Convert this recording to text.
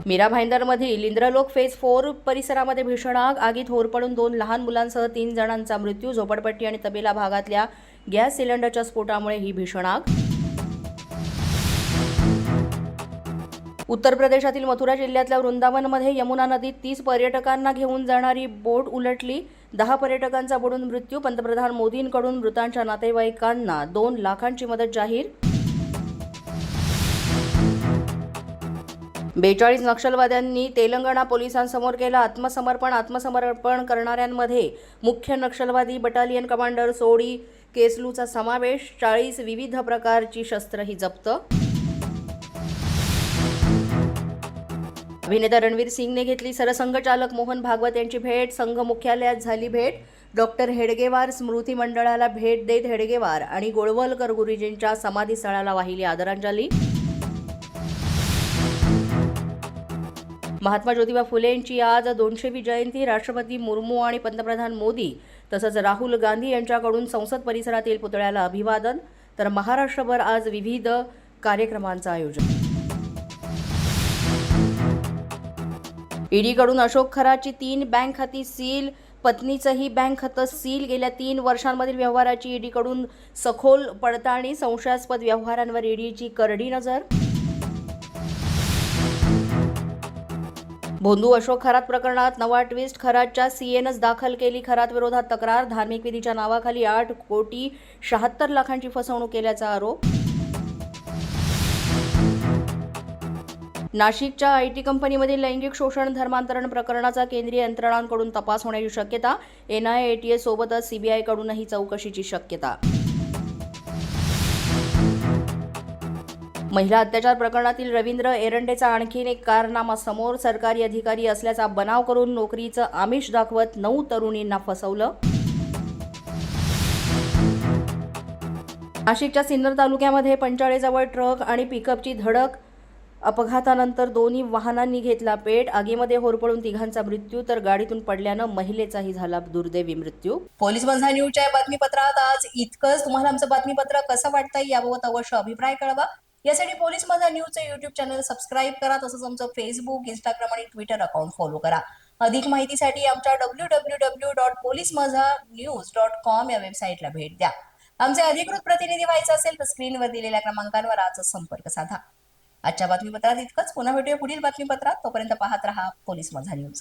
Mira भाईंदरमधील Indralok phase 4 परिसरामध्ये भीषण आग. आगीत होरपळून 2 लहान मुलांसह 3 जणांचा मृत्यू. झोपडपट्टी आणि तबेला भागातल्या गॅस सिलेंडरच्या स्फोटामुळे ही भीषण आग. उत्तर प्रदेशातील मथुरा जिल्ह्यातल्या वृंदावनमध्ये यमुना नदीत 30 पर्यटकांना घेऊन जाणारी बोट उलटली. 10 पर्यटकांचा बुडून मृत्यू. पंतप्रधान मोदींकडून मृतांच्या नातेवाईकांना 2 लाखांची मदत जाहीर. 42 नक्षलवाद्यांनी तेलंगणा पोलिसांसमोर केलं आत्मसमर्पण करणाऱ्यांमध्ये मुख्य नक्षलवादी बटालियन कमांडर सोडी केसलूचा समावेश. 40 विविध प्रकारची शस्त्रही जप्त. अभिनेता रणवीर सिंगने घेतली सरसंघचालक मोहन भागवत यांची भेट. संघ मुख्यालयात झाली भेट. डॉक्टर हेडगेवार स्मृती मंडळाला भेट देत हेडगेवार आणि गोळवलकर गुरुजींच्या समाधीस्थळाला वाहिली आदरांजली. महात्मा ज्योतिबा फुले यांची आज 200वी जयंती. राष्ट्रपती मुर्मू आणि पंतप्रधान मोदी तसंच राहुल गांधी यांच्याकडून संसद परिसरातील पुतळ्याला अभिवादन. तर महाराष्ट्रभर आज विविध कार्यक्रमांचं आयोजन. ईडीकडून अशोक खराची 3 बँक खाती सील. पत्नीचंही बँक खातं सील. गेल्या 3 वर्षांमधील व्यवहाराची ईडीकडून सखोल पडताळणी. संशयास्पद व्यवहारांवर ईडीची करडी नजर. भोंदू अशोक खरात प्रकरणात नवा ट्विस्ट. खरातच्या सीएनच दाखल केली खरात विरोधात तक्रार. धार्मिक विधीच्या नावाखाली 8,76,00,000ची फसवणूक केल्याचा आरोप. नाशिकच्या आयटी कंपनीमधील लैंगिक शोषण धर्मांतरण प्रकरणाचा केंद्रीय यंत्रणांकडून तपास होण्याची शक्यता. एनआयए एटीएस सोबतच सीबीआयकडूनही चौकशीची शक्यता. महिला अत्याचार प्रकरणातील रवींद्र एरंडेचा आणखीन एक कारनामा समोर. सरकारी अधिकारी असल्याचा बनाव करून नोकरीचं आमिष दाखवत 9 तरुणींना फसवलं. नाशिकच्या सिन्नर तालुक्यामध्ये पंचाळेजवळ ट्रक आणि पिकअपची धडक. अपघातानंतर दोन्ही वाहनांनी घेतला पेट. आगीमध्ये होरपळून 3घांचा मृत्यू तर गाडीतून पडल्यानं महिलेचाही झाला दुर्दैवी मृत्यू. पोलीस माझा न्यूजच्या या बातमीपत्रात आज इतकंच. तुम्हाला आमचं बातमीपत्र कसं वाटतंय याबाबत अवश्य अभिप्राय कळवा. यासाठी पोलीस माझा न्यूजचं यूट्यूब चॅनल सबस्क्राईब करा. तसंच आमचं फेसबुक, इंस्टाग्राम आणि ट्विटर अकाउंट फॉलो करा. अधिक माहितीसाठी आमच्या www.policemazanews.com या वेबसाईटला भेट द्या. आमचे अधिकृत प्रतिनिधी व्हायचं असेल तर स्क्रीनवर दिलेल्या क्रमांकांवर आजच संपर्क साधा. आजच्या बातमीपत्रात इतकंच. पुन्हा भेटूया पुढील बातमीपत्रात. तोपर्यंत पाहत रहा पोलीस माझा न्यूज.